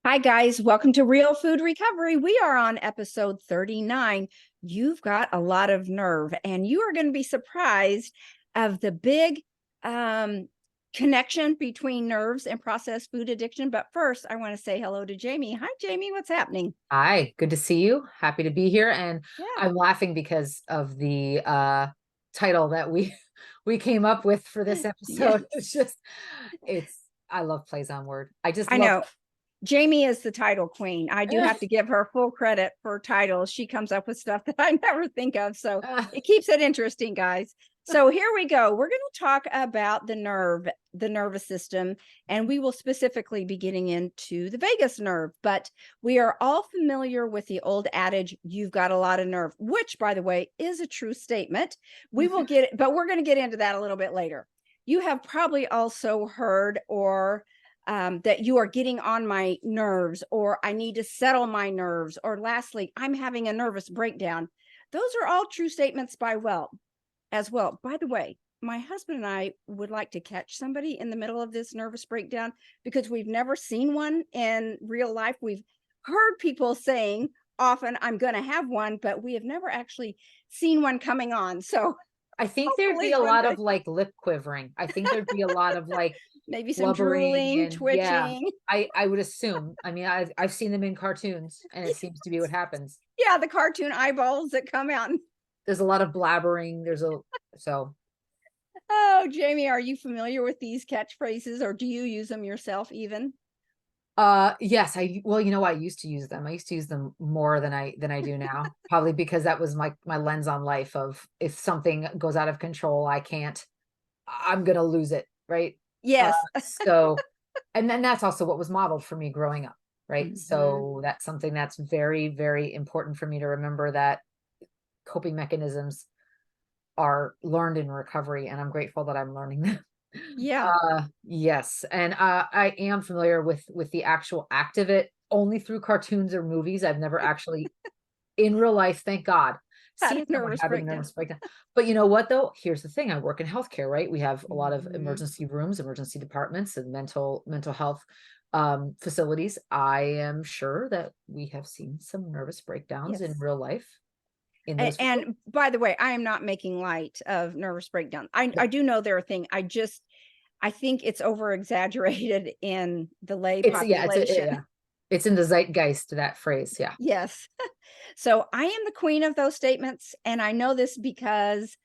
Hi, guys. Welcome to Real Food Recovery. We are on episode 39. You've got a lot of nerve, and you are going to be surprised of the big connection between nerves and processed food addiction. But first, I want to say hello to Jamie. Hi, Jamie. What's happening? Hi, good to see you. Happy to be here. And Yeah. I'm laughing because of the title that we came up with for this Yes, episode. It's I love plays on word. I just I love know. Jamie is the title queen. I do have to give her full credit for titles. She comes up with stuff that I never think of. So it keeps it interesting, guys. So here we go. We're going to talk about the nervous system, and we will specifically be getting into the vagus nerve. But we are all familiar with the old adage, you've got a lot of nerve, which, by the way, is a true statement. We will get it, but we're going to get into that a little bit later. You have probably also heard that you are getting on my nerves, or I need to settle my nerves, or lastly, I'm having a nervous breakdown. Those are all true statements as well. By the way, my husband and I would like to catch somebody in the middle of this nervous breakdown because we've never seen one in real life. We've heard people saying often, I'm going to have one, but we have never actually seen one coming on. So I think there'd be hopefully a one lot day, of like lip quivering. I think there'd be a lot of like maybe some blubbering drooling, and yeah. twitching. I would assume. I mean, I've seen them in cartoons and it seems to be what happens. Yeah, the cartoon eyeballs that come out. There's a lot of blabbering. So Oh, Jamie, are you familiar with these catchphrases, or do you use them yourself even? yes, I used to use them. I used to use them more than I do now. Probably because that was my lens on life of if something goes out of control, I'm gonna lose it, right? Uh Yes. so and then that's also what was modeled for me growing up, right? Mhm. So that's something that's very, very important for me to remember that coping mechanisms are learned in recovery, and I'm grateful that I'm learning them. Yeah. Yes, and I am familiar with the actual act of it only through cartoons or movies. I've never actually in real life, thank God, Had seen a someone nervous having a breakdown. nervous breakdown. But you know what though? Here's the thing. I work in healthcare, right? We have a lot of Mhm. emergency rooms, emergency departments, and mental health facilities. I am sure that we have seen some nervous breakdowns in Yes. real life in those facilities. And by the way, I am not making light of nervous breakdown. I do know they're a thing. I think it's over exaggerated in the lay It's yeah, population. yeah. It's in the zeitgeist, that phrase. Yeah. Yes. So I am the queen of those statements. And I know this because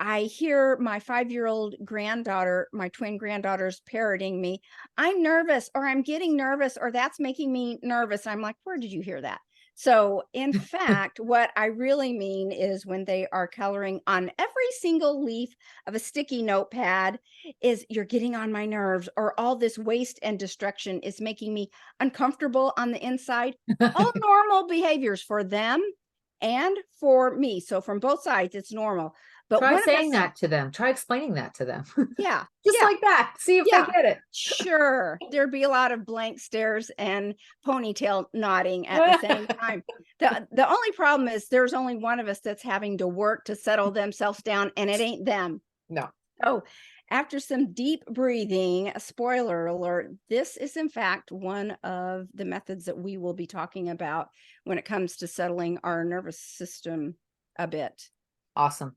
I hear my 5-year-old granddaughter, my twin granddaughters parroting me. I'm nervous, or I'm getting nervous, or that's making me nervous. I'm like, where did you hear that? So, in fact, what I really mean is when they are coloring on every single leaf of a sticky notepad, is you're getting on my nerves, or all this waste and destruction is making me uncomfortable on the inside. All normal behaviors for them and for me. So, from both sides, it's normal. But Try one of saying us, that to them. Try explaining that to them. yeah, Just yeah, like that. See if they yeah, get it. sure. There'd be a lot of blank stares and ponytail nodding at the same time. The only problem is there's only one of us that's having to work to settle themselves down, and it ain't them. No. So, after some deep breathing, a spoiler alert, this is in fact one of the methods that we will be talking about when it comes to settling our nervous system a bit. Awesome.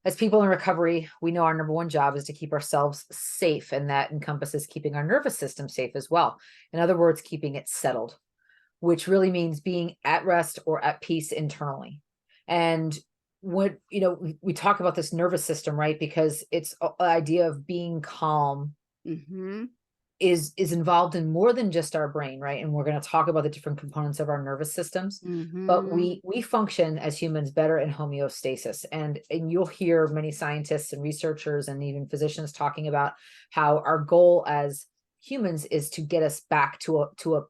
As people in recovery, we know our number one job is to keep ourselves safe, and that encompasses keeping our nervous system safe as well. In other words, keeping it settled, which really means being at rest or at peace internally. And what, we talk about this nervous system, right? Because it's an idea of being calm Mm-hmm. is involved in more than just our brain, right? And we're going to talk about the different components of our nervous systems, but Mm-hmm. we function as humans better in homeostasis. And you'll hear many scientists and researchers and even physicians talking about how our goal as humans is to get us back to a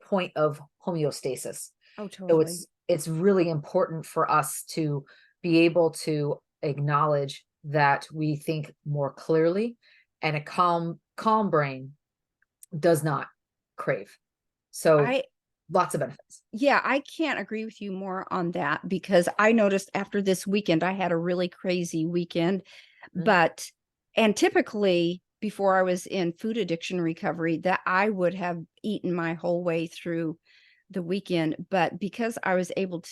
point of homeostasis. Oh, So totally. it's really important for us to be able to acknowledge that we think more clearly, and a calm brain does not crave. So I lots of benefits. Yeah, I can't agree with you more on that because I noticed after this weekend, I had a really crazy weekend, Mm, but and typically before I was in food addiction recovery that I would have eaten my whole way through the weekend, but because I was able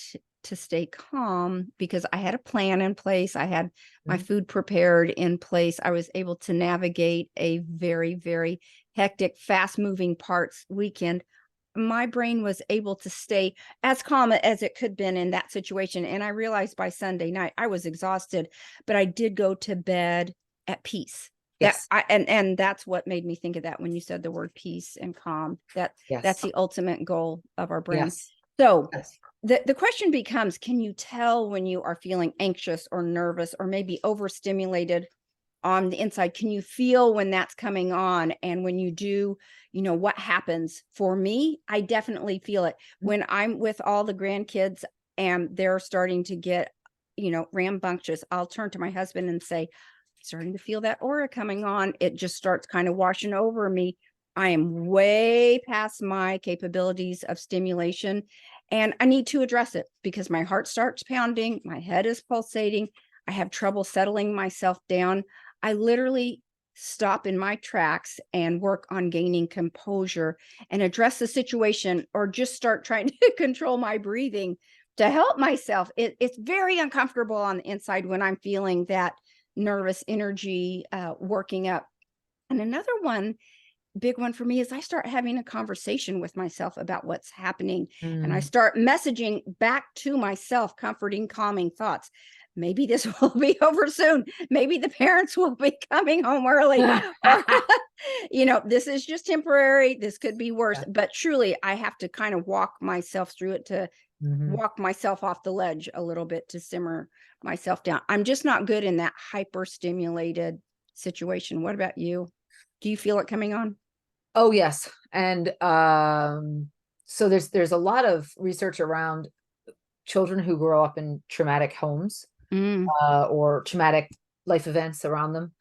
to stay calm because I had a plan in place, I had my Mhm. food prepared in place, I was able to navigate a very, very hectic, fast-moving parts weekend. My brain was able to stay as calm as it could been in that situation, and I realized by Sunday night I was exhausted, but I did go to bed at peace. That Yes. I and that's what made me think of that when you said the word peace and calm. That's Yes. the ultimate goal of our brain. Yes. So, Yes. the question becomes, can you tell when you are feeling anxious or nervous or maybe overstimulated on the inside? Can you feel when that's coming on? And when you do, what happens? For me, I definitely feel it Mhm. when I'm with all the grandkids and they're starting to get, rambunctious. I'll turn to my husband and say, starting to feel that aura coming on. It just starts kind of washing over me. I am way past my capabilities of stimulation and I need to address it because my heart starts pounding, my head is pulsating, I have trouble settling myself down. I literally stop in my tracks and work on gaining composure and address the situation or just start trying to control my breathing to help myself. It's very uncomfortable on the inside when I'm feeling that nervous energy working up. And another one, big one for me, is I start having a conversation with myself about what's happening. And I Mm. start messaging back to myself, comforting, calming thoughts. Maybe this will be over soon. Maybe the parents will be coming home early. Or, this is just temporary. This could be worse. Yeah. But truly, I have to kind of walk myself through it to Mhm. walk myself off the ledge a little bit to simmer myself down. I'm just not good in that hyper stimulated situation. What about you? Do you feel it coming on? Oh, yes. And so there's a lot of research around children who grow up in traumatic homes, Mm, or traumatic life events around them.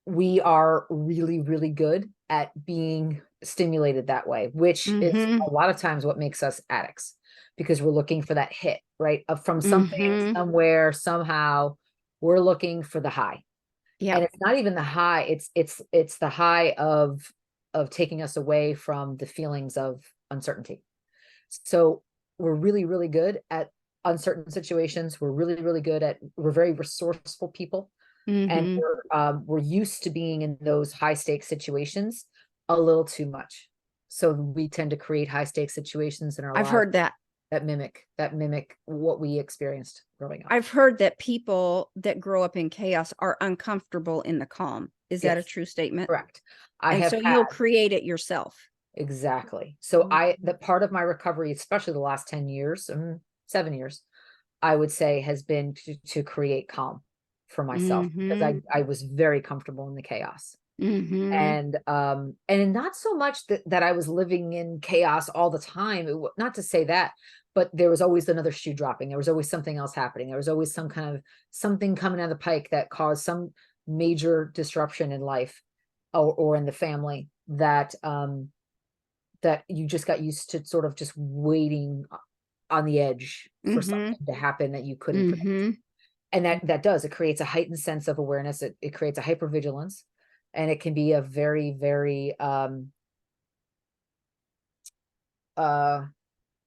We are really, really good at being stimulated that way, which is mhm, a lot of times what makes us addicts because we're looking for that hit, right? From something, mhm. somewhere, somehow, we're looking for the high. And Yep. it's not even the high, it's the high of taking us away from the feelings of uncertainty. So we're really, really good at uncertain situations. We're very resourceful people. And Mhm. we're used to being in those high stakes situations a little too much. So we tend to create high stakes situations in our I've lives heard that. that mimic what we experienced growing up. I've heard that people that grow up in chaos are uncomfortable in the calm. Is that a Yes, true statement? correct. I And have so had you'll create it yourself. exactly. So the Mhm. part of my recovery, especially the last 10 years, 7 years, I would say has been to create calm for myself because Mhm. I was very comfortable in the chaos. Mhm. And not so much that I was living in chaos all the time. Not to say that, but there was always another shoe dropping. There was always something else happening. There was always some kind of something coming down the pike that caused some major disruption in life or in the family that you just got used to sort of just waiting on the edge for Mhm. something to happen that you couldn't predict. Mhm. And it creates a heightened sense of awareness. It creates a hypervigilance, and it can be a very, very uh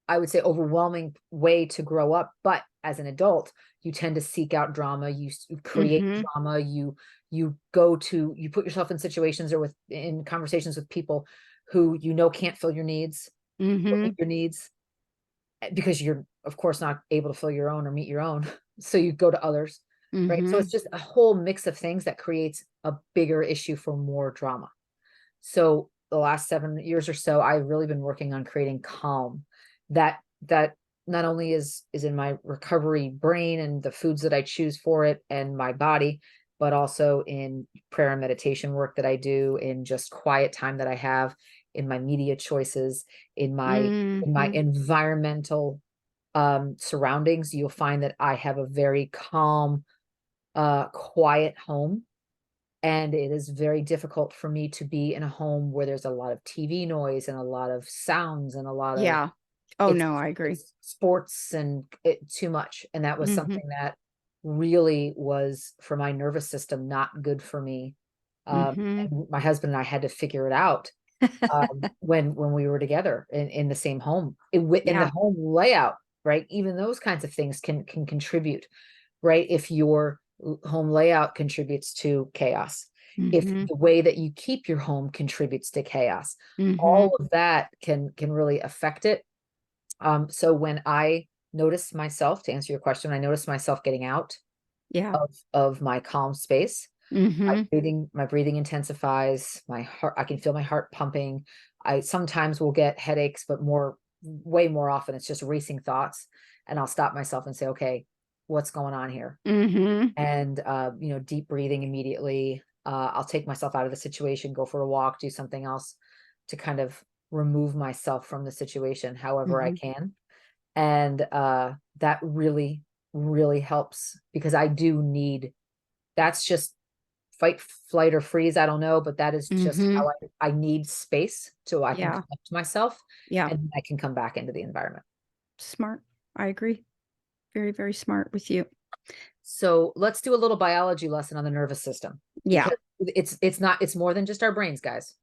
I would say overwhelming way to grow up. But as an adult, you tend to seek out drama, you create Mhm. drama, you put yourself in situations or in conversations with people who can't fill your needs or meet Mhm. your needs, because you're of course not able to fill your own or meet your own. So you go to others, right? So it's Mhm. just a whole mix of things that creates a bigger issue for more drama. So the last 7 years or so, I've really been working on creating calm. That not only is in my recovery brain and the foods that I choose for it and my body, but also in prayer and meditation work that I do, in just quiet time that I have, in my media choices, in my Mhm. environmental surroundings. You'll find that I have a very calm, quiet home, and it is very difficult for me to be in a home where there's a lot of TV noise and a lot of sounds and a lot of Yeah. Oh, it's no, I agree. it's sports and it too much. And that was Mhm. something that really was for my nervous system not good for me. Mm-hmm. And my husband and I had to figure it out when we were together in the same home, in the Yeah. home layout, right? Even those kinds of things can contribute, right? If your home layout contributes to chaos, if Mm-hmm. the way that you keep your home contributes to chaos, Mm-hmm. all of that can really affect it. So when I noticed myself, to answer your question, I noticed myself getting out Yeah. of my calm space. Mm-hmm. My breathing intensifies, my heart, I can feel my heart pumping. I sometimes will get headaches, but way more often it's just racing thoughts. And I'll stop myself and say, okay, what's going on here? Mm-hmm. And deep breathing immediately. I'll take myself out of the situation, go for a walk, do something else to kind of remove myself from the situation however I Mm-hmm. can. And that really, really helps, because I do need, that's just fight, flight, or freeze. I don't know, but that is just Mm-hmm. how I need space so I can Yeah. connect to myself Yeah. and then I can come back into the environment. Smart. I agree. Very, very smart with you. So let's do a little biology lesson on the nervous system, Yeah. because it's more than just our brains, guys.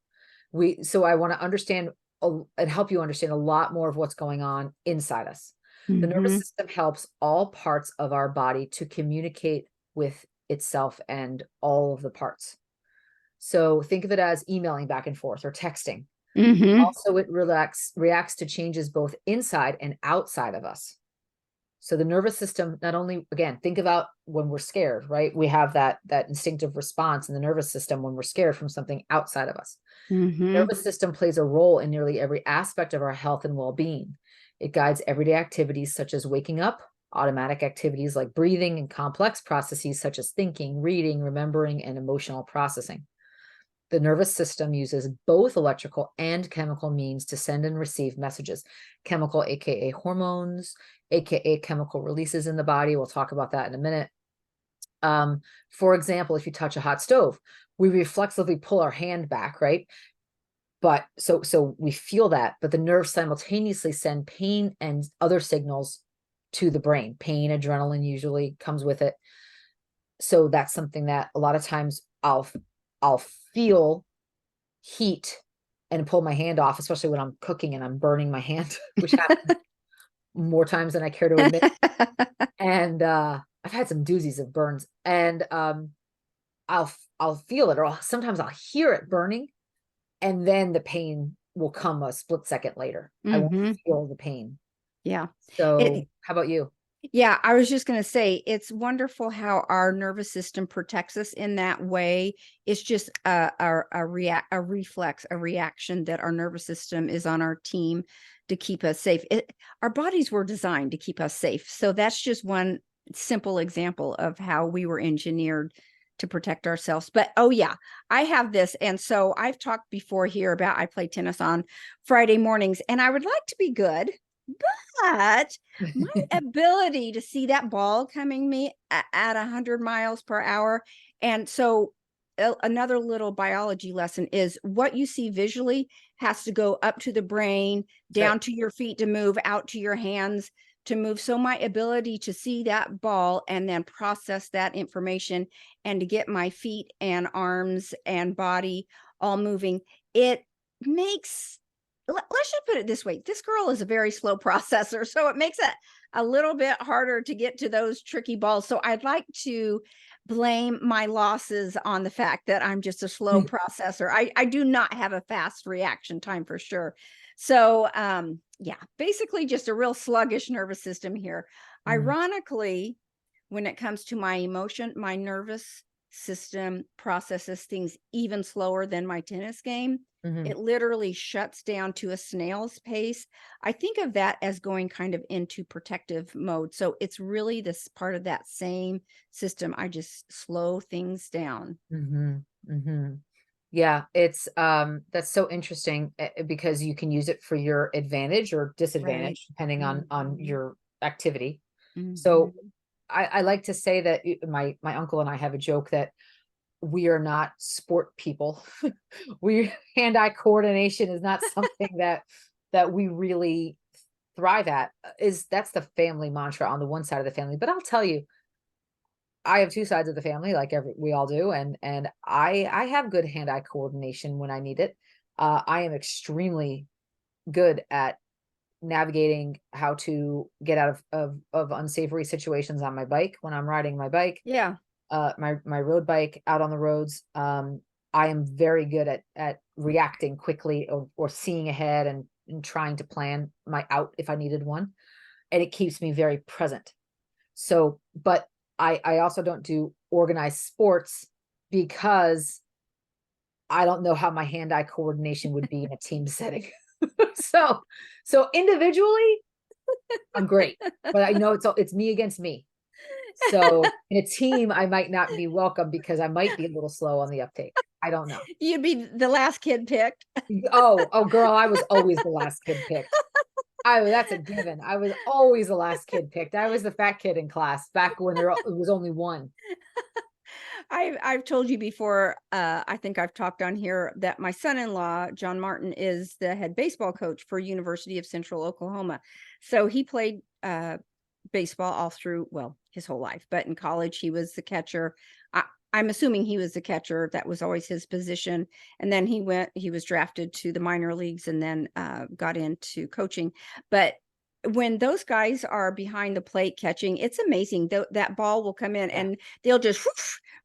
So I want to understand and help you understand a lot more of what's going on inside us. The nervous Mm-hmm. system helps all parts of our body to communicate with itself and all of the parts. So think of it as emailing back and forth or texting. Mm-hmm. Also, it reacts to changes both inside and outside of us. So the nervous system, not only, again, think about when we're scared, right? We have that instinctive response in the nervous system when we're scared from something outside of us. The Mm-hmm. nervous system plays a role in nearly every aspect of our health and well-being. It guides everyday activities such as waking up, automatic activities like breathing, and complex processes such as thinking, reading, remembering, and emotional processing. The nervous system uses both electrical and chemical means to send and receive messages. Chemical, aka hormones, aka chemical releases in the body. We'll talk about that in a minute. For example, if you touch a hot stove, we reflexively pull our hand back, right? But so we feel that, but the nerves simultaneously send pain and other signals to the brain. Pain, adrenaline usually comes with it. So that's something that a lot of times I'll feel heat and pull my hand off, especially when I'm cooking and I'm burning my hand, which happens more times than I care to admit. And I've had some doozies of burns, and I'll feel it, or sometimes I'll hear it burning, and then the pain will come a split second later. I won't Mm-hmm. feel the pain. Yeah. So It, how about you? yeah, I was just going to say it's wonderful how our nervous system protects us in that way. It's just a reflex, a reaction that our nervous system is on our team to keep us safe. Our bodies were designed to keep us safe. So that's just one simple example of how we were engineered to protect ourselves. But oh yeah, I have this. And so I've talked before here about I play tennis on Friday mornings and I would like to be good, but my ability to see that ball coming me at 100 miles per hour. And so another little biology lesson is what you see visually has to go up to the brain, Right. down to your feet to move, out to your hands to move. So my ability to see that ball and then process that information and to get my feet and arms and body all moving, it makes, let's just put it this way. This girl is a very slow processor. So it makes it a little bit harder to get to those tricky balls. So I'd like to blame my losses on the fact that I'm just a slow processor. I do not have a fast reaction time for sure. So yeah, basically just a real sluggish nervous system here. Mm, Ironically, when it comes to my emotion, my nervous system processes things even slower than my tennis game. mhm. It literally shuts down to a snail's pace. I think of that as going kind of into protective mode. So it's really this part of that same system. I just slow things down. Mhm, mhm. Yeah, it's that's so interesting, because you can use it for your advantage or Right. disadvantage depending on Mhm. your activity. So Mhm. I like to say that my uncle and I have a joke that we are not sport people. We hand-eye coordination is not something that we really thrive at. Is That's the family mantra on the one side of the family. But I'll tell you, I have two sides of the family, like we all do, and I have good hand-eye coordination when I need it. I am extremely good at navigating how to get out of unsavory situations on my bike when I'm riding my bike, Yeah. my road bike out on the roads. I am very good at reacting quickly or seeing ahead and trying to plan my out if I needed one, and it keeps me very present. So, but I also don't do organized sports because I don't know how my hand-eye coordination would be in a team setting. So, so individually, I'm great, but it's me against me. So in a team, I might not be welcome because I might be a little slow on the uptake. I don't know. You'd be the last kid picked. Oh, girl, I was always the last kid picked. That's a given. I was always the last kid picked. I was the fat kid in class back when it was only one. I've told you before, I think I've talked on here that my son-in-law, John Martin, is the head baseball coach for University of Central Oklahoma. So he played baseball all through, well, his whole life, but in college he was the catcher. I'm assuming he was the catcher. That was always his position. And then he was drafted to the minor leagues and then got into coaching. But when those guys are behind the plate catching, it's amazing. That ball will come in and they'll just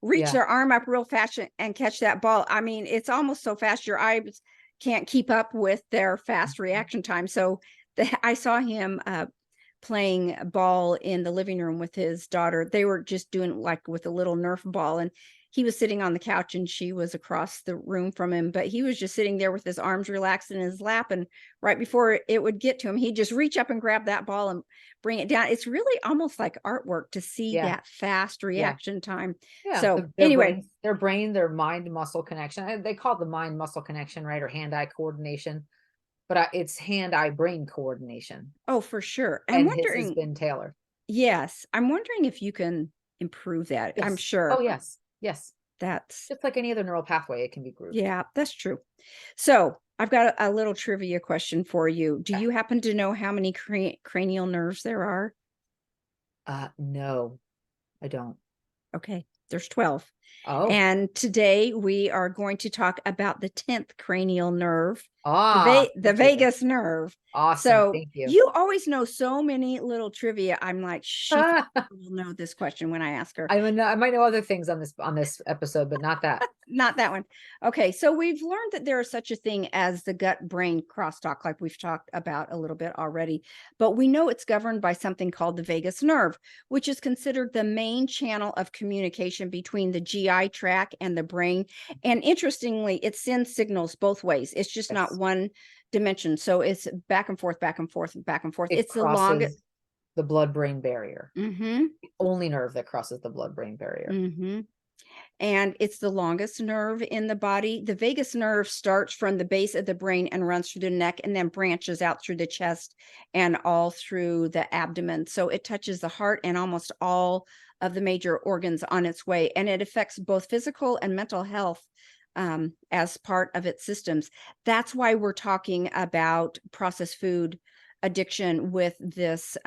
reach their arm up real fast and catch that ball. I mean, it's almost so fast your eyes can't keep up with their fast reaction time. So I saw him playing ball in the living room with his daughter. They were just doing like with a little Nerf ball, and he was sitting on the couch and she was across the room from him, but he was just sitting there with his arms relaxed in his lap. And right before it would get to him, he'd just reach up and grab that ball and bring it down. It's really almost like artwork to see that fast reaction time. So anyway, their mind muscle connection. They call it the mind muscle connection, right? Or hand-eye coordination, but it's hand-eye brain coordination. Oh, for sure. And his has been tailored. Yes. I'm wondering if you can improve that. Yes. I'm sure. Oh, yes. Yes. That's just like any other neural pathway, it can be grooved. Yeah, that's true. So I've got a little trivia question for you. Do you happen to know how many cranial nerves there are? No, I don't. Okay, there's 12. Oh. And today we are going to talk about the 10th cranial nerve, the vagus nerve. Awesome. So thank you. You always know so many little trivia. I'm like, she will know this question when I ask her. I might know other things on this episode, but not that. Not that one. Okay, so we've learned that there is such a thing as the gut-brain crosstalk, like we've talked about a little bit already, but we know it's governed by something called the vagus nerve, which is considered the main channel of communication between the GI tract and the brain. And interestingly, it sends signals both ways. It's just not one dimension. So it's back and forth, back and forth, back and forth. It's the longest. The blood-brain barrier. Mm-hmm. The only nerve that crosses the blood-brain barrier. Mm-hmm. And it's the longest nerve in the body. The vagus nerve starts from the base of the brain and runs through the neck and then branches out through the chest and all through the abdomen. So it touches the heart and almost all of the major organs on its way. And it affects both physical and mental health as part of its systems. That's why we're talking about processed food addiction with this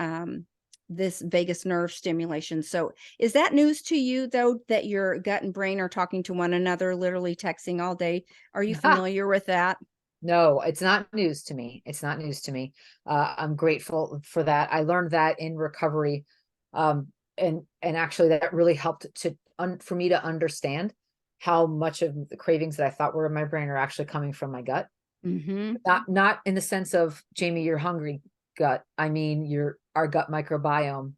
vagus nerve stimulation. So is that news to you, though, that your gut and brain are talking to one another, literally texting all day? Are you familiar with that? No, it's not news to me. It's not news to me. I'm grateful for that. I learned that in recovery. And actually that really helped for me to understand how much of the cravings that I thought were in my brain are actually coming from my gut. Mm-hmm. Not in the sense of, Jamie, you're hungry gut. I mean, our gut microbiome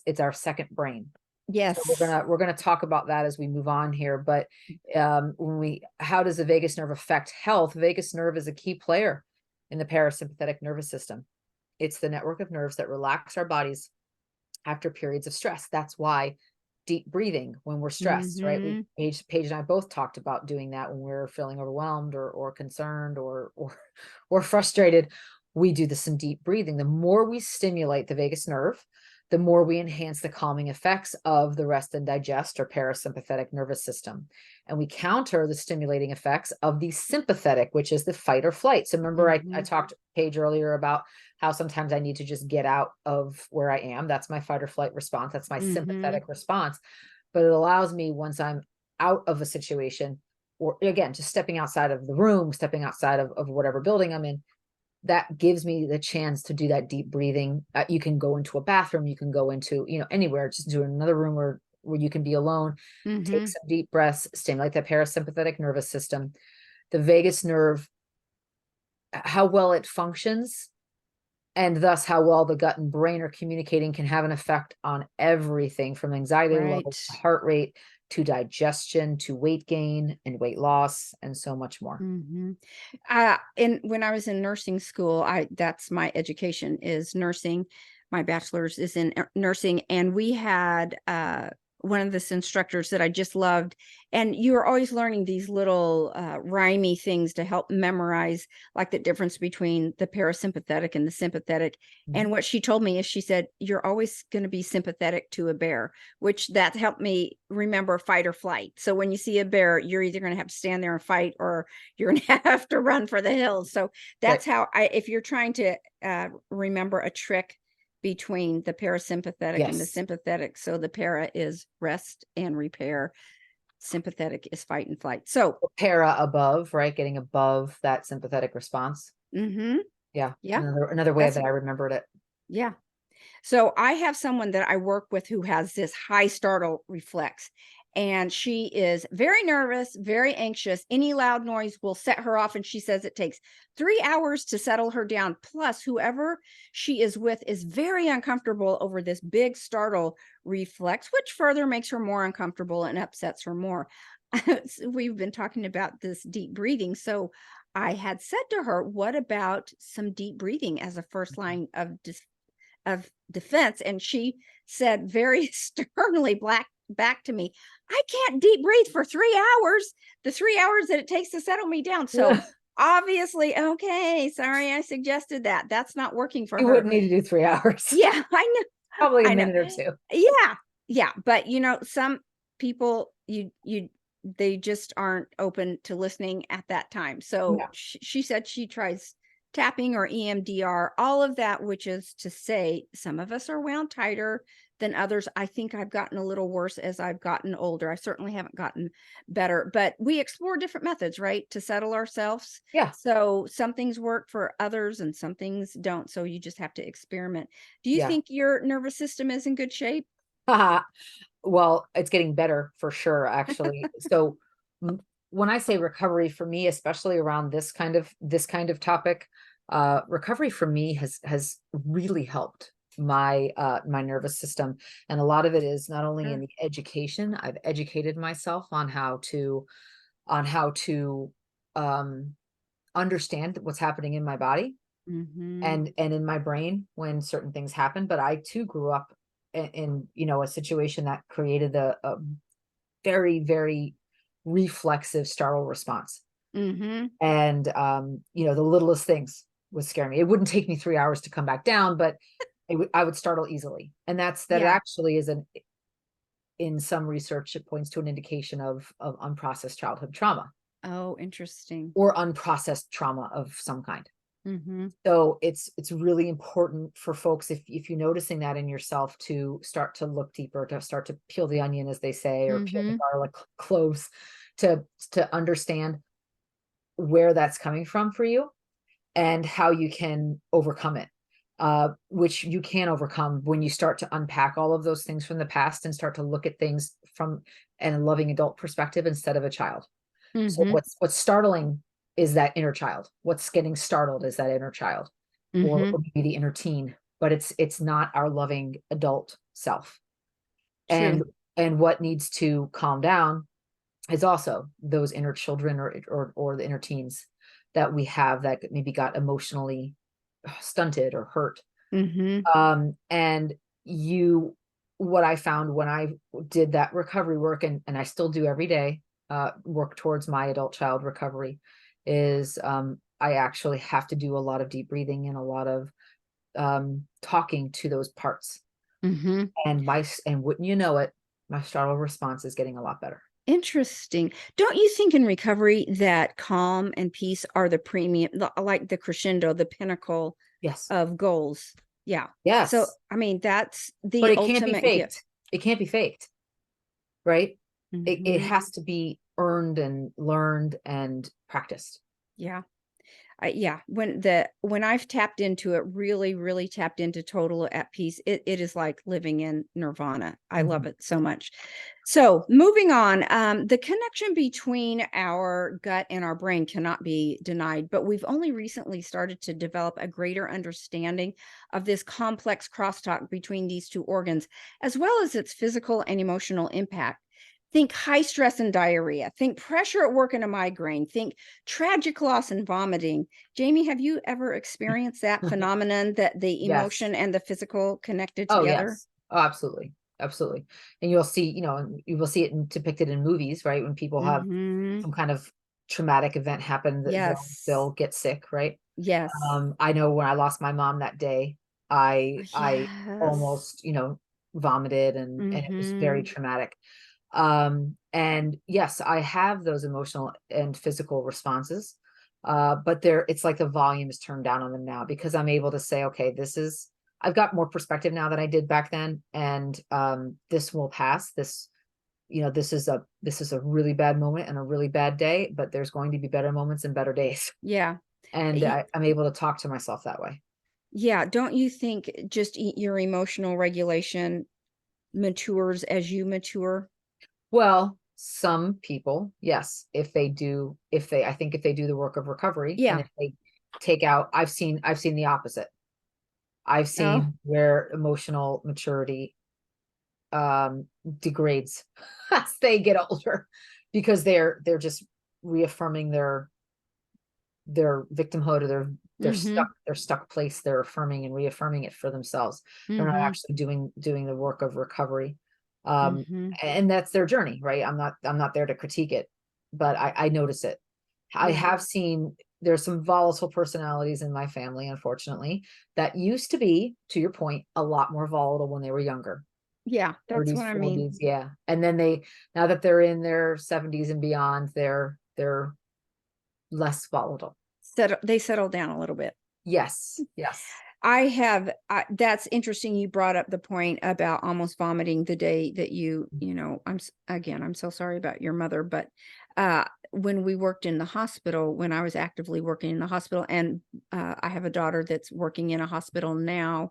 it's our second brain. Yes. So we're gonna talk about that as we move on here. But how does the vagus nerve affect health? Vagus nerve is a key player in the parasympathetic nervous system. It's the network of nerves that relax our bodies after periods of stress. That's why deep breathing when we're stressed, right? Paige and I both talked about doing that when we're feeling overwhelmed or concerned or frustrated. We do some deep breathing. The more we stimulate the vagus nerve, the more we enhance the calming effects of the rest and digest or parasympathetic nervous system. And we counter the stimulating effects of the sympathetic, which is the fight or flight. So remember, I talked to Paige earlier about how sometimes I need to just get out of where I am. That's my fight or flight response. That's my sympathetic response. but it allows me, once I'm out of a situation, or again, just stepping outside of the room, stepping outside of whatever building I'm in, that gives me the chance to do that deep breathing. You can go into a bathroom, you can go into, anywhere, just do another room where you can be alone, take some deep breaths, stimulate that parasympathetic nervous system. The vagus nerve, how well it functions, and thus how well the gut and brain are communicating, can have an effect on everything from anxiety levels, to heart rate, to digestion, to weight gain and weight loss, and so much more. And when I was in nursing school, that's my education, is nursing. My bachelor's is in nursing, and we had one of this instructors that I just loved. And you were always learning these little rhymey things to help memorize, like the difference between the parasympathetic and the sympathetic. And what she told me is, she said, you're always going to be sympathetic to a bear, which that helped me remember fight or flight. So when you see a bear, you're either going to have to stand there and fight, or you're going to have to run for the hills. So that's how if you're trying to remember a trick between the parasympathetic and the sympathetic. So the para is rest and repair. Sympathetic is fight and flight. So para above, right? Getting above that sympathetic response. Yeah. Another way that I remembered it. Yeah. So I have someone that I work with who has this high startle reflex, and she is very nervous, very anxious. Any loud noise will set her off. And she says it takes 3 hours to settle her down. Plus, whoever she is with is very uncomfortable over this big startle reflex, which further makes her more uncomfortable and upsets her more. We've been talking about this deep breathing. So I had said to her, what about some deep breathing as a first line of defense? And she said very sternly back to me, I can't deep breathe for 3 hours, the 3 hours that it takes to settle me down. So obviously, okay, sorry I suggested that. That's not working for her. You wouldn't need to do 3 hours. Yeah, I know. Probably a minute or two. Yeah. But some people, they just aren't open to listening at that time. So she said she tries tapping or EMDR, all of that, which is to say, some of us are wound tighter than others. I think I've gotten a little worse as I've gotten older. I certainly haven't gotten better, but we explore different methods, right, to settle ourselves. Yeah. So some things work for others and some things don't. So you just have to experiment. Do you think your nervous system is in good shape? Well, it's getting better for sure, actually. So when I say recovery, for me, especially around this kind of topic, recovery for me has really helped my my nervous system. And a lot of it is not only in the education. I've educated myself on how to understand what's happening in my body and in my brain when certain things happen. But I too grew up in a situation that created a very, very reflexive startle response. And the littlest things would scare me. It wouldn't take me 3 hours to come back down, but I would startle easily. And that actually is in some research, it points to an indication of unprocessed childhood trauma. Oh, interesting. Or unprocessed trauma of some kind. So it's really important for folks, if you're noticing that in yourself, to start to look deeper, to start to peel the onion, as they say, or peel the garlic cloves, to understand where that's coming from for you and how you can overcome it, which you can overcome when you start to unpack all of those things from the past and start to look at things from a loving adult perspective instead of a child. So what's startling is that inner child. What's getting startled is that inner child, or maybe the inner teen, but it's not our loving adult self. And what needs to calm down is also those inner children or the inner teens that we have that maybe got emotionally stunted or hurt. And what I found when I did that recovery work, and I still do every day, work towards my adult child recovery, is I actually have to do a lot of deep breathing and a lot of talking to those parts. And wouldn't you know it, my startle response is getting a lot better. Interesting. Don't you think in recovery that calm and peace are the premium, like the crescendo, the pinnacle of goals? Yeah. Yes. So, I mean, that's the but it ultimate can't be faked. gift. It can't be faked. right? It Mhm. has to be earned and learned and practiced. Yeah. Yeah, when I've tapped into it, really, really tapped into total at peace, it is like living in nirvana. I love Mhm. it so much. So moving on, the connection between our gut and our brain cannot be denied, but we've only recently started to develop a greater understanding of this complex crosstalk between these two organs, as well as its physical and emotional impact. Think high stress and diarrhea. Think pressure at work and a migraine. Think tragic loss and vomiting. Jamie, have you ever experienced that phenomenon that the Yes. emotion and the physical connected Oh, together? yes. Oh, absolutely. Absolutely. And you'll see, and you will see it depicted in movies, right? When people have Mhm. some kind of traumatic event happen, that they'll Yes. get sick, right? Yes. I know when I lost my mom that day, I Yes. almost, vomited, and it was very Mhm. traumatic. And yes, I have those emotional and physical responses. But it's like the volume is turned down on them now, because I'm able to say, okay, I've got more perspective now than I did back then. And this will pass. This is a really bad moment and a really bad day, but there's going to be better moments and better days. Yeah. And Y- I'm able to talk to myself that way. Yeah. Don't you think just your emotional regulation matures as you mature? Well, some people, yes, I think if they do the work of recovery, and Yeah. if they take out, I've seen the opposite. I've Oh. seen where emotional maturity um degrades as they get older, because they're just reaffirming their victimhood, or Mhm. their stuck place. They're affirming and reaffirming it for themselves. They're not Mhm. actually doing the work of recovery. um Mhm. and that's their journey, right? I'm not there to critique it, but I notice it. I Yeah. have seen there's some volatile personalities in my family, unfortunately, that used to be, to your point, a lot more volatile when they were younger. Yeah, that's 30s, what I mean. 40s, yeah. And then now that they're in their 70s and beyond, they're less volatile. They settle down a little bit. Yes, yes. That's interesting you brought up the point about almost vomiting the day that again, I'm so sorry about your mother, but, when we worked in the hospital, when I was actively working in the hospital, and, I have a daughter that's working in a hospital now,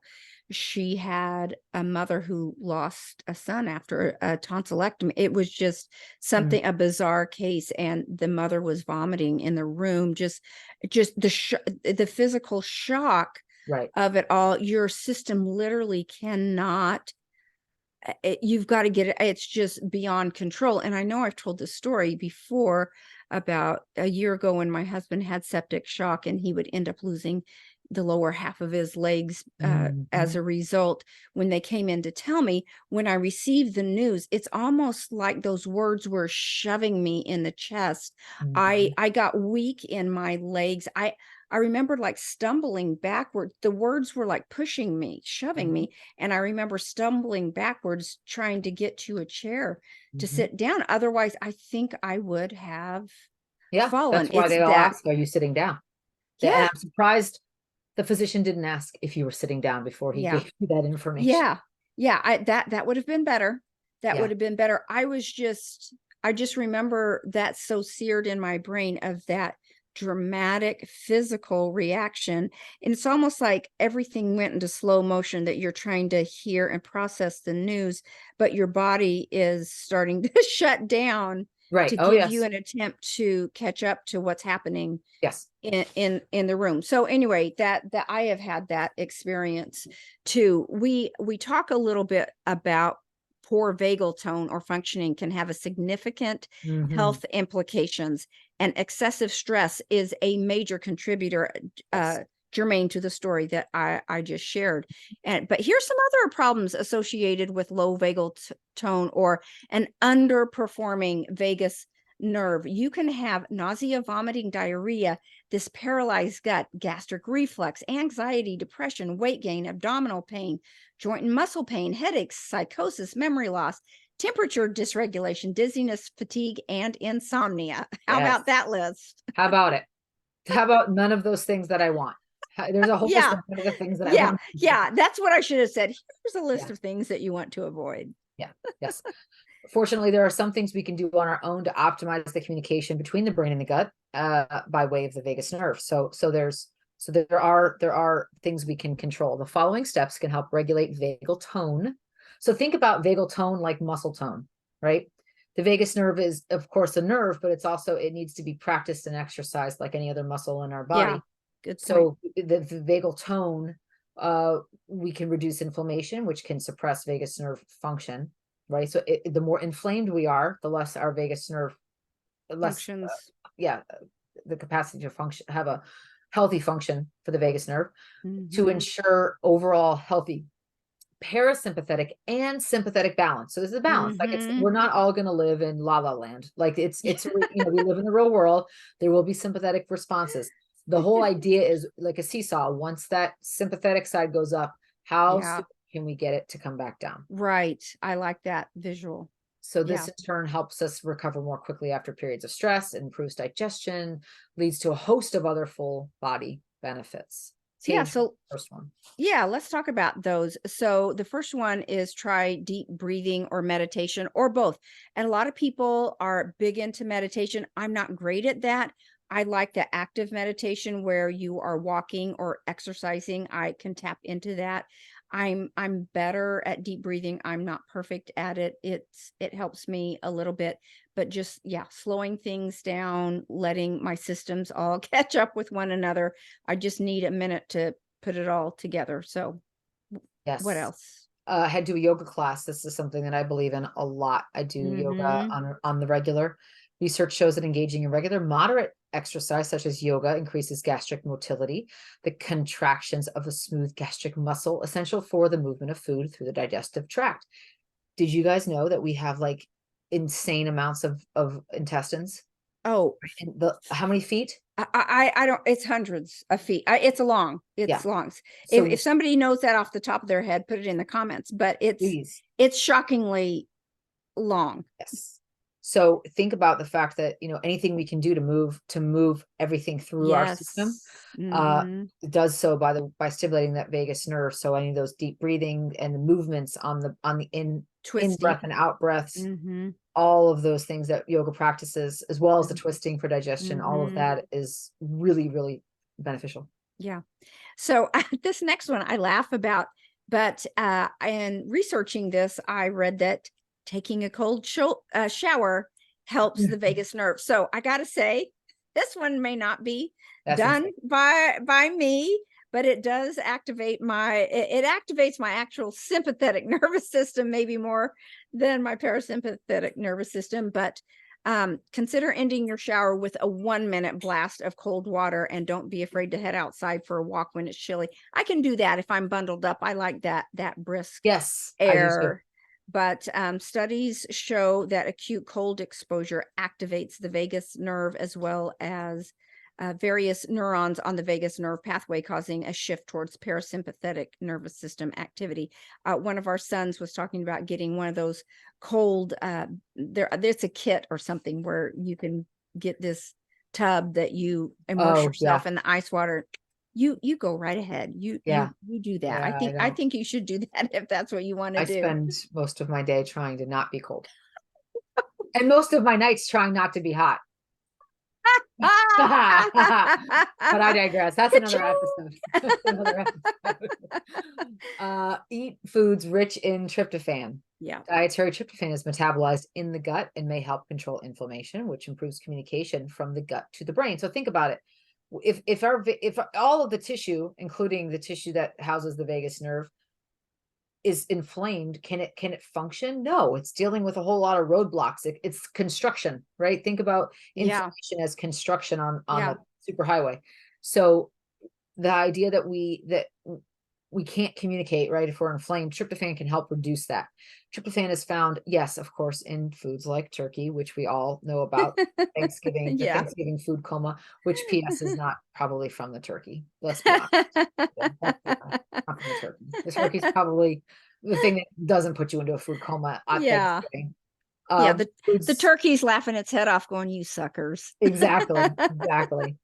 she had a mother who lost a son after a tonsillectomy. It was just Mm, a bizarre case, and the mother was vomiting in the room, just the physical shock right. of it all. Your system literally cannot, you've got to get it. It's just beyond control. And I know I've told this story before about a year ago when my husband had septic shock and he would end up losing the lower half of his legs as Mhm, a result. When they came in to tell me, when I received the news, it's almost like those words were shoving me in the chest. I mhm, I got weak in my legs. I remember like stumbling backward. The words were like pushing me, shoving mhm, me, and I remember stumbling backwards trying to get to a chair to mhm. sit down. Otherwise, I think I would have Yeah, fallen. that's why It's they all that, ask, "Are you sitting down?" And yeah, I'm surprised the physician didn't ask if you were sitting down before he yeah, gave you that information. yeah, yeah. That would have been better. That Yeah. would have been better. I just remember that so seared in my brain of that dramatic physical reaction. And it's almost like everything went into slow motion, that you're trying to hear and process the news, but your body is starting to shut down Right. to Oh, give you yes. an attempt to catch up to what's happening Yes. in the room. So anyway, that I have had that experience too. We talk a little bit about poor vagal tone or functioning can have a significant Mhm. health implications, and excessive stress is a major contributor, Yes. germane to the story that I just shared. And but here's some other problems associated with low vagal tone or an underperforming vagus nerve. You can have nausea, vomiting, diarrhea, this paralyzed gut, gastric reflux, anxiety, depression, weight gain, abdominal pain, joint and muscle pain, headaches, psychosis, memory loss, temperature dysregulation, dizziness, fatigue, and insomnia. How Yes. about that list? How about it? How about none of those things that I want? There's a whole list Yeah, of none of the things that I yeah, want. yeah. That's what I should have said. Here's a list Yeah. of things that you want to avoid. Yeah. Yes. Fortunately, there are some things we can do on our own to optimize the communication between the brain and the gut by way of the vagus nerve. There are things we can control. The following steps can help regulate vagal tone. So think about vagal tone like muscle tone, right? The vagus nerve is, of course, a nerve, but it needs to be practiced and exercised like any other muscle in our body. Yeah, good point. So the vagal tone, we can reduce inflammation, which can suppress vagus nerve function, right? So the more inflamed we are, the less our vagus nerve, Functions. The capacity to function, have a healthy function for the vagus nerve to Mhm. ensure overall healthy parasympathetic and sympathetic balance. So this is a balance. Like we're not all going to live in la la land. Like we live in the real world. There will be sympathetic responses. The whole idea is like a seesaw. Once that sympathetic side goes up, how soon can we get it to come back down? Right. I like that visual. So this in turn helps us recover more quickly after periods of stress, improves digestion, leads to a host of other full body benefits. Paige, So first one. Yeah, let's talk about those. So the first one is try deep breathing or meditation or both. And a lot of people are big into meditation. I'm not great at that. I like the active meditation where you are walking or exercising. I can tap into that. I'm better at deep breathing. I'm not perfect at it. It helps me a little bit, but just slowing things down, letting my systems all catch up with one another. I just need a minute to put it all together. So Yes. what else? I had to do a yoga class. This is something that I believe in a lot. I do yoga on the regular. Research shows that engaging in regular moderate exercise, such as yoga, increases gastric motility, the contractions of the smooth gastric muscle, essential for the movement of food through the digestive tract. Did you guys know that we have like insane amounts of intestines? Oh, how many feet? I don't, it's hundreds of feet. It's long. So if somebody knows that off the top of their head, put it in the comments, but it's shockingly long. Yes. So think about the fact that, anything we can do to move everything through our system, it does so by stimulating that vagus nerve. So any of those deep breathing and the movements on the in breath and out breaths, all of those things that yoga practices, as well as the twisting for digestion, all of that is really, really beneficial. Yeah. So this next one I laugh about, but in researching this, I read that taking a cold shower helps the vagus nerve. So I got to say, this one may not be done by me, but it does activate it activates my actual sympathetic nervous system, maybe more than my parasympathetic nervous system. But consider ending your shower with a 1-minute blast of cold water, and don't be afraid to head outside for a walk when it's chilly. I can do that if I'm bundled up. I like that brisk air. But studies show that acute cold exposure activates the vagus nerve as well as various neurons on the vagus nerve pathway, causing a shift towards parasympathetic nervous system activity. One of our sons was talking about getting one of those cold, there's a kit or something where you can get this tub that you immerse yourself in the ice water. You go right ahead. You do that. I think you should do that if that's what you want to do. I spend most of my day trying to not be cold. And most of my nights trying not to be hot. But I digress. That's another episode. Eat foods rich in tryptophan. Dietary tryptophan is metabolized in the gut and may help control inflammation, which improves communication from the gut to the brain. So think about it. If all of the tissue, including the tissue that houses the vagus nerve, is inflamed, can it function? No, it's dealing with a whole lot of roadblocks. It's construction, right? Think about inflammation as construction on the superhighway. So the idea that we can't communicate, right? If we're inflamed, tryptophan can help reduce that. Tryptophan is found, yes, of course, in foods like turkey, which we all know about. Thanksgiving, Thanksgiving food coma, which PS is not probably from the turkey. Let's be honest. Not from the turkey. The turkey's probably the thing that doesn't put you into a food coma at Thanksgiving. The turkey's laughing its head off going, you suckers. Exactly.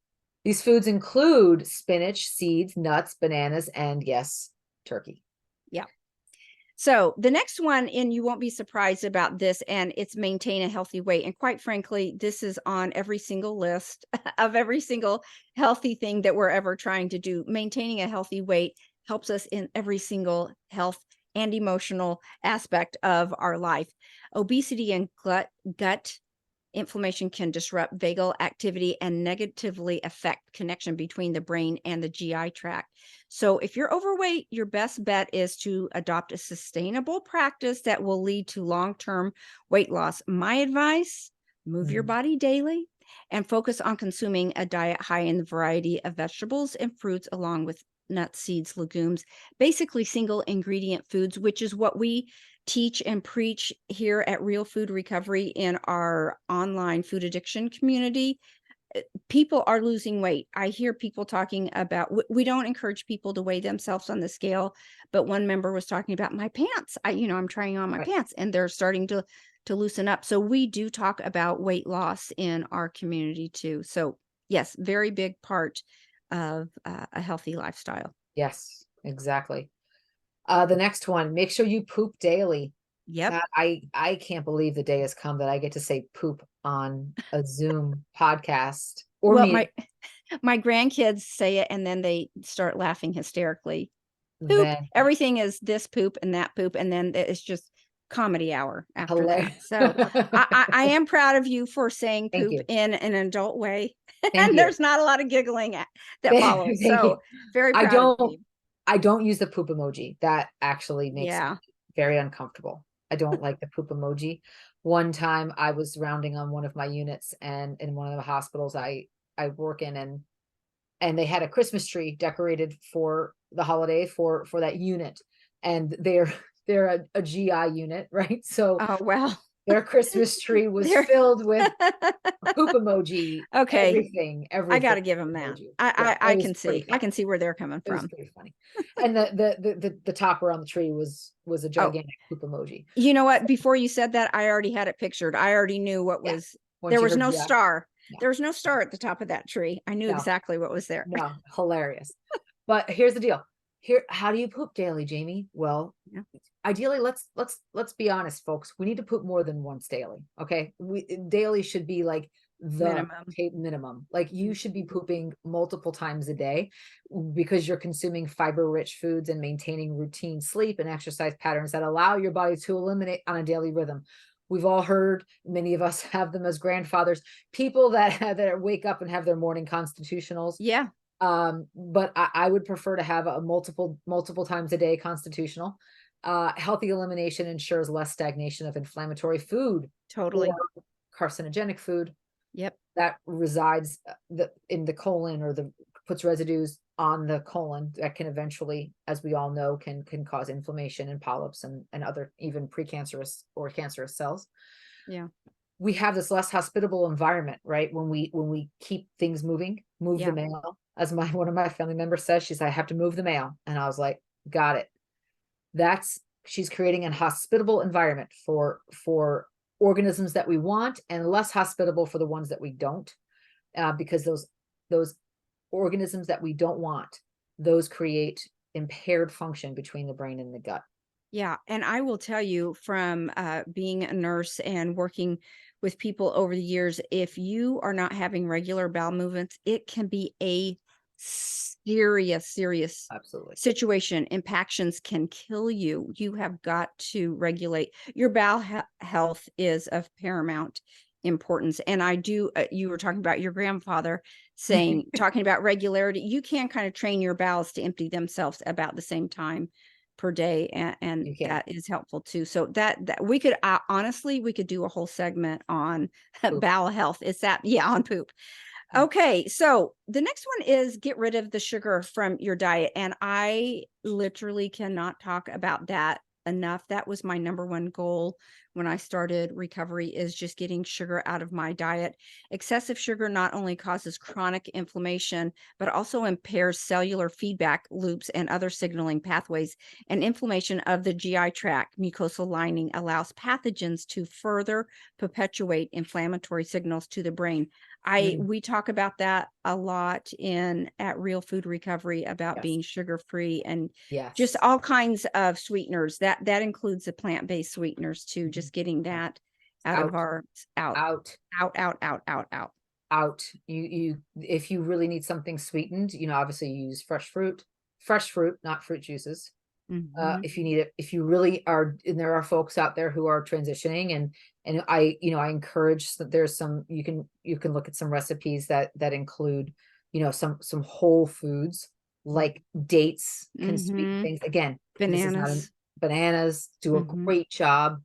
These foods include spinach, seeds, nuts, bananas, and yes, turkey. Yeah. So the next one, and you won't be surprised about this, and it's maintain a healthy weight. And quite frankly, this is on every single list of every single healthy thing that we're ever trying to do. Maintaining a healthy weight helps us in every single health and emotional aspect of our life. Obesity and gut inflammation can disrupt vagal activity and negatively affect connection between the brain and the GI tract. So if you're overweight, your best bet is to adopt a sustainable practice that will lead to long-term weight loss. My advice, move your body daily and focus on consuming a diet high in the variety of vegetables and fruits along with nuts, seeds, legumes, basically single ingredient foods, which is what we teach and preach here at Real Food Recovery in our online food addiction community. People are losing weight. I hear people talking about, we don't encourage people to weigh themselves on the scale, but one member was talking about my pants. I'm trying on my pants and they're starting to loosen up. So we do talk about weight loss in our community too. So yes, very big part of a healthy lifestyle. Yes, exactly. The next one, make sure you poop daily. Yep. God, I can't believe the day has come that I get to say poop on a Zoom podcast or Well, meeting. my grandkids say it and then they start laughing hysterically. Poop. Then Everything is this poop and that poop, and then it's just comedy hour after that. hilarious. So I am proud of you for saying Thank poop you. in an adult way, Thank and you. there's not a lot of giggling that follows. Thank you. So very I proud of you. don't use the poop emoji. That actually makes me Yeah. very uncomfortable. I don't like the poop emoji. One time I was rounding on one of my units, and in one of the hospitals I work in, and they had a Christmas tree decorated for the holiday for that unit, and they're a GI unit, right? So Oh well. their Christmas tree was There. filled with poop emoji, Okay. I got everything to give them that. emoji. Yeah, I it was can pretty see. I funny. can see where they're coming It was from. pretty funny. And the topper on the tree was a Oh, gigantic poop emoji. you know what? Before you said that, I already had it pictured. I already knew what Yeah. was. Once There you was heard no GI, star. no, There was no star at the top of that tree. I knew no, exactly what was there. no, hilarious. But here's the deal. Here, how do you poop daily, Jamie? Well, Yeah. ideally, let's be honest, folks. We need to poop more than once daily. Okay, daily should be like the Minimum. minimum. Like you should be pooping multiple times a day because you're consuming fiber-rich foods and maintaining routine sleep and exercise patterns that allow your body to eliminate on a daily rhythm. We've all heard, many of us have them as grandfathers, people that wake up and have their morning constitutionals. Yeah. But I would prefer to have a multiple times a day constitutional. Healthy elimination ensures less stagnation of inflammatory food or Totally. carcinogenic food Yep. that resides in the colon, or puts residues on the colon that can eventually, as we all know, can cause inflammation and polyps and other even precancerous or cancerous cells. Yeah. We have this less hospitable environment, right? When we keep things moving, move the Yeah. mail, as one of my family members says, she's, I have to move the mail. And I was like, got it. She's creating an hospitable environment for organisms that we want, and less hospitable for the ones that we don't, because those organisms that we don't want, those create impaired function between the brain and the gut. Yeah. And I will tell you from being a nurse and working with people over the years, if you are not having regular bowel movements, it can be a serious Absolutely. situation. Impactions can kill you. You have got to regulate. Your bowel health is of paramount importance. And I do, you were talking about your grandfather talking about regularity. You can kind of train your bowels to empty themselves about the same time per day, and that is helpful too. So that we could honestly, we could do a whole segment on bowel health. Is that, yeah, on poop. Okay, so the next one is get rid of the sugar from your diet, and I literally cannot talk about that enough. That was my number one goal when I started recovery, is just getting sugar out of my diet. Excessive sugar not only causes chronic inflammation, but also impairs cellular feedback loops and other signaling pathways. And inflammation of the GI tract mucosal lining allows pathogens to further perpetuate inflammatory signals to the brain. We talk about that a lot at Real Food Recovery about Yes. being sugar free and just Yes. all kinds of sweeteners. That includes the plant-based sweeteners too. Mhm. Just getting that out Out. of our out. Out. Out. You if you really need something sweetened, obviously you use fresh fruit, not fruit juices. Mhm. If you need it, if you really are, and there are folks out there who are transitioning, and I encourage that there's some, you can look at some recipes that include, some whole foods like dates can sweeten Mhm. things. Again, this is not Bananas. bananas do a Mhm. great job.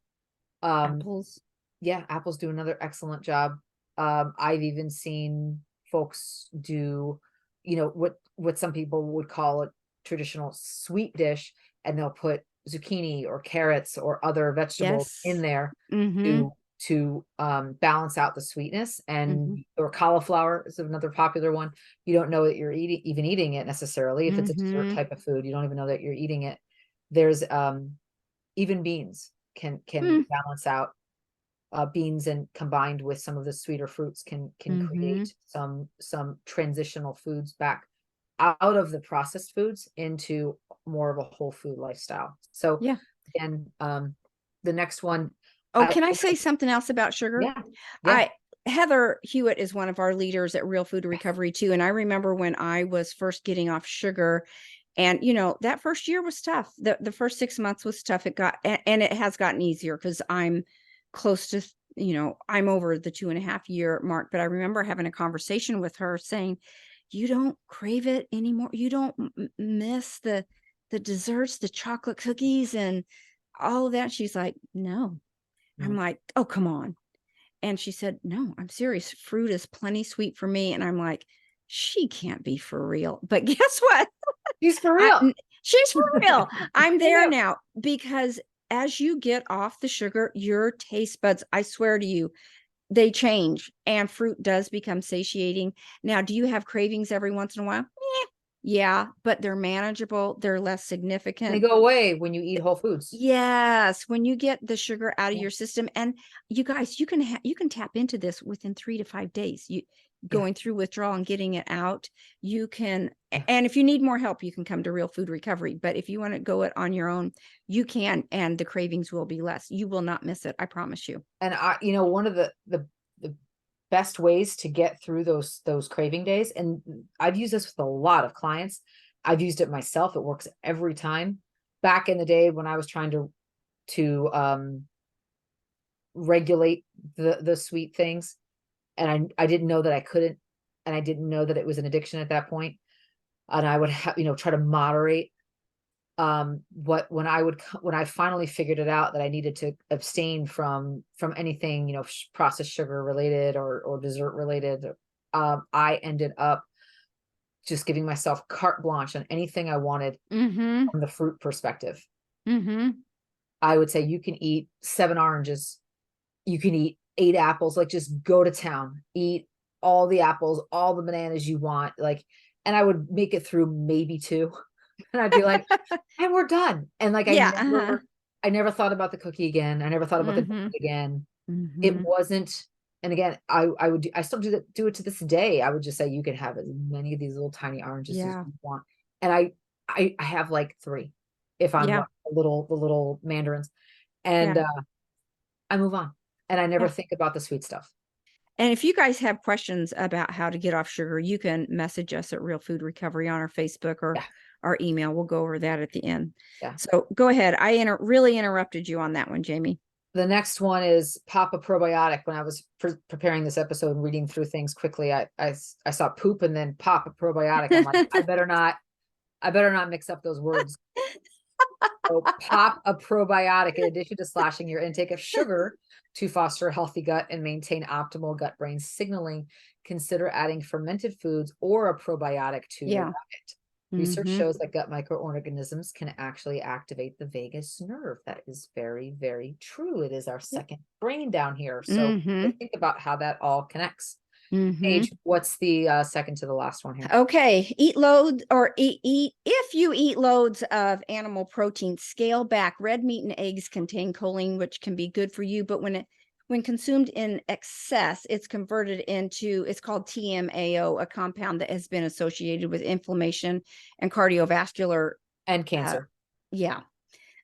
Apples. Yeah, apples do another excellent job. I've even seen folks do, what some people would call a traditional sweet dish, and they'll put zucchini or carrots or other vegetables in Yes. there Mhm. to balance out the sweetness. And Mhm. or cauliflower is another popular one. You don't know that you're eating it necessarily. If it's a dessert Mhm. type of food, you don't even know that you're eating it. There's even beans can Mm. balance out, beans, and combined with some of the sweeter fruits can Mhm. create some transitional foods back out of the processed foods into more of a whole food lifestyle. So Yeah. again, the next one, Oh, can I say something else about sugar? yeah, yeah, I Heather Hewitt is one of our leaders at Real Food Recovery too. And I remember when I was first getting off sugar, and that first year was tough. The first 6 months was tough. And it has gotten easier because I'm close to, I'm over the 2.5 year mark. But I remember having a conversation with her saying, you don't crave it anymore. You don't miss the desserts, the chocolate cookies and all of that. She's like, no. I'm mm, like, oh, come on. And she said, no, I'm serious. Fruit is plenty sweet for me. And I'm like, she can't be for real. But guess what? she's for I, real. n- she's for real. I'm I there know. now because as you get off the sugar, your taste buds, I swear to you, they change and fruit does become satiating. Now, do you have cravings every once in a while? Yeah, but they're manageable. They're less They significant. go away when you eat whole foods. Yes, when you get the sugar out of Yeah, your system, and you guys, you can tap into this within 3 to 5 days. You yeah, going through withdrawal and getting it out, yeah. and if you need more help, you can come to Real Food Recovery. But if you want to go it on your own, you can, and the cravings will be less. You will not miss it. I promise you. And one of the best ways to get through those craving days, and I've used this with a lot of clients. I've used it myself. It works every time. Back in the day when I was trying to regulate the sweet things, and I didn't know that I couldn't, and I didn't know that it was an addiction at that point, and I would try to moderate, what when I finally figured it out that I needed to abstain from anything, processed sugar related or dessert related. I ended up just giving myself carte blanche on anything I wanted Mm-hmm. from the fruit perspective. Mm-hmm. I would say you can eat 7 oranges, you can eat 8 apples, like just go to town, eat all the apples, all the bananas you want, like, and I would make it through maybe two, and I'd be like, and we're done. And like, Yeah. Uh-huh. I never thought about the cookie again. I never thought about the Mm-hmm. donut again. It Mm-hmm. wasn't, and again, I still do it to this day. I would just say, you can have as many of these little tiny oranges as Yeah. you want. And I have like three, if I'm Yeah. lucky, the little mandarins, and Yeah. I move on. And I never Yeah. think about the sweet stuff. And if you guys have questions about how to get off sugar, you can message us at Real Food Recovery on our Facebook or Yeah, our email. We'll go over that at the end. yeah. So go ahead. I really interrupted you on that one, Jamie. The next one is pop a probiotic. When I was preparing this episode and reading through things quickly, I saw poop and then pop a probiotic. I'm like, I better not mix up those words. So pop a probiotic in addition to slashing your intake of sugar to foster a healthy gut and maintain optimal gut brain signaling. Consider adding fermented foods or a probiotic to your Yeah. diet. Research Hmm. shows that gut microorganisms can actually activate the vagus nerve. That is very, very true. It is our Yep. second brain down here. So Hmm. think about how that all connects. Hmm. Paige, what's the second to the last one here? Okay. Eat loads or eat if you eat loads of animal protein, scale back. Red meat and eggs contain choline, which can be good for you, but when consumed in excess, it's converted into, it's called TMAO, a compound that has been associated with inflammation and cardiovascular. And cancer. Yeah.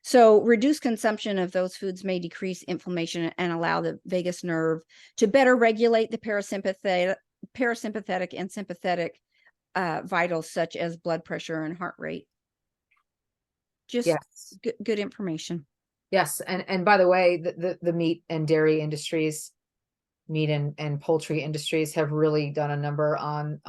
So reduced consumption of those foods may decrease inflammation and allow the vagus nerve to better regulate the parasympathetic and sympathetic vitals such as blood pressure and heart rate. Just Yes. good information. Yes. And by the way, the meat and dairy industries, meat and poultry industries have really done a number on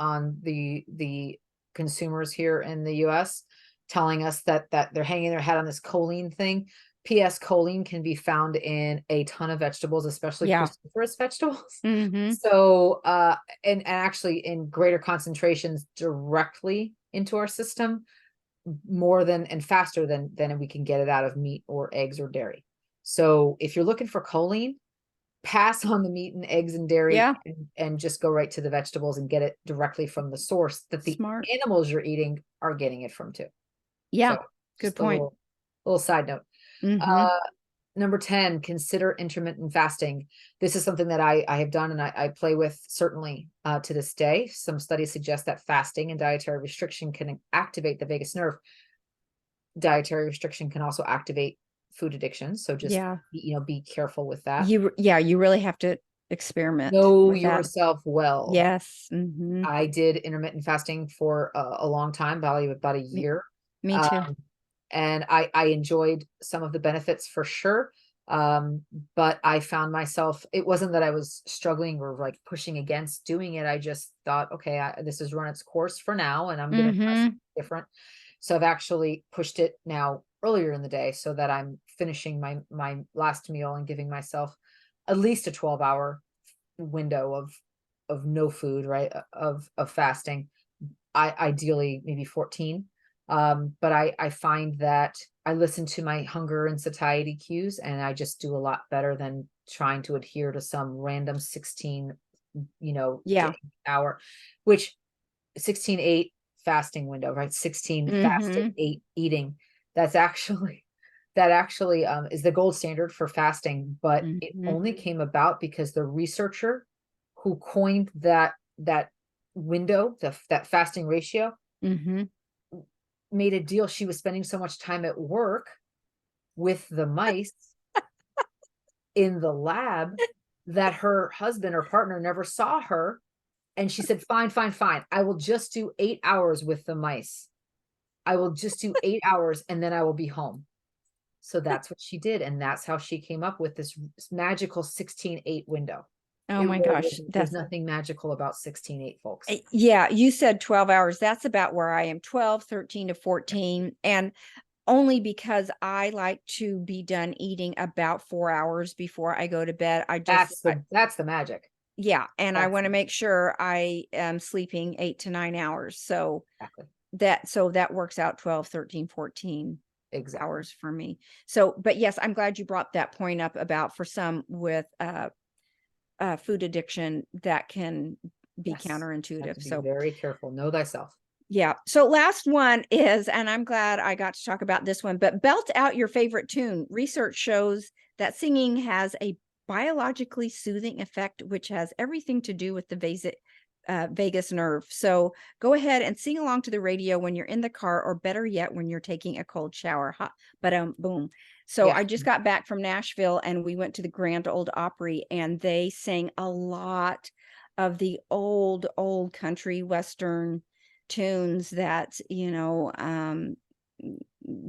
the consumers here in the US, telling us that they're hanging their hat on this choline thing. PS choline can be found in a ton of vegetables, especially Yeah. cruciferous vegetables. Mm-hmm. So and actually in greater concentrations directly into our system, more than and faster than we can get it out of meat or eggs or dairy. So if you're looking for choline, pass on the meat and eggs and dairy, Yeah. and just go right to the vegetables and get it directly from the source that the Smart. animals you're eating are getting it from too. Yeah. So Good just a point. little side note. Mm-hmm. Number 10, consider intermittent fasting. This is something that I have done and I play with certainly to this day. Some studies suggest that fasting and dietary restriction can activate the vagus nerve. Dietary restriction can also activate food addiction. So just, Yeah. be careful with that. You really have to experiment Know with that. yourself well. Yes. Mm-hmm. I did intermittent fasting for a long time, probably about a year. Me too. And I enjoyed some of the benefits for sure. But I found myself, it wasn't that I was struggling or like pushing against doing it. I just thought, okay, this has run its course for now, and I'm going to try Mm-hmm. something different. So I've actually pushed it now earlier in the day so that I'm finishing my last meal and giving myself at least a 12-hour window of no food, right? Of fasting. Ideally maybe 14. But I find that I listen to my hunger and satiety cues, and I just do a lot better than trying to adhere to some random 16, Yeah. day hour, which 16-8 fasting window, right? 16 fasted, Mm-hmm. 8 eating. That actually is the gold standard for fasting, but it Mm-hmm. only came about because the researcher who coined that window, that fasting ratio, Mm-hmm. made a deal. She was spending so much time at work with the mice in the lab that her husband or partner never saw her. And she said, fine, fine, fine. I will just do 8 hours with the mice. I will just do 8 hours and then I will be home. So that's what she did. And that's how she came up with this magical 16-8 window. Oh It my really gosh. isn't. There's nothing magical about 16-8, folks. Yeah, you said 12 hours. That's about where I am, 12, 13 to 14. And only because I like to be done eating about 4 hours before I go to bed. That's the magic. Yeah, and I That's want to make sure I am sleeping 8 to 9 hours. So exactly. that works out 12, 13, 14 Exactly. hours for me. So, but yes, I'm glad you brought that point up about, for some with food addiction, that can be Yes. Have counterintuitive. to be So very careful. Know thyself. yeah. So last one is, and I'm glad I got to talk about this one, but belt out your favorite tune. Research shows that singing has a biologically soothing effect, which has everything to do with the vagus nerve. So go ahead and sing along to the radio when you're in the car, or better yet, when you're taking a cold shower. Hot, but boom. So Yeah. I just got back from Nashville and we went to the Grand Ole Opry, and they sang a lot of the old country western tunes that,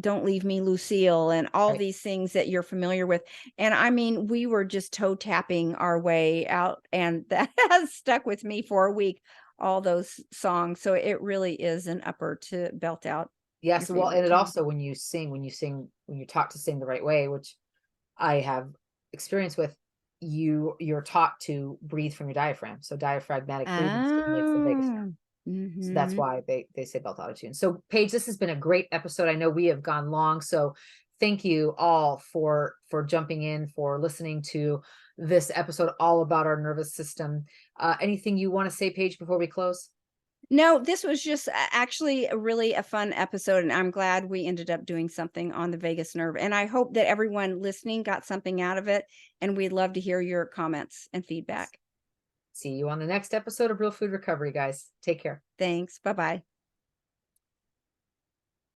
Don't Leave Me, Lucille, and all Right. these things that you're familiar with. And I mean, we were just toe tapping our way out, and that has stuck with me for a week, all those songs. So it really is an upper to belt out your Yes. Well, favorite and it tune. also, when you're taught to sing the right way, which I have experience with, you're taught to breathe from your diaphragm. So diaphragmatic breathing stimulates the vagus nerve. Oh, So that's mm-hmm. why they say belt out a tune. So Paige, this has been a great episode. I know we have gone long, so thank you all for jumping in, for listening to this episode all about our nervous system. Anything you want to say, Paige, before we close? No, this was just actually really a fun episode, and I'm glad we ended up doing something on the vagus nerve. And I hope that everyone listening got something out of it. And we'd love to hear your comments and feedback. See you on the next episode of Real Food Recovery, guys. Take care. Thanks. Bye bye.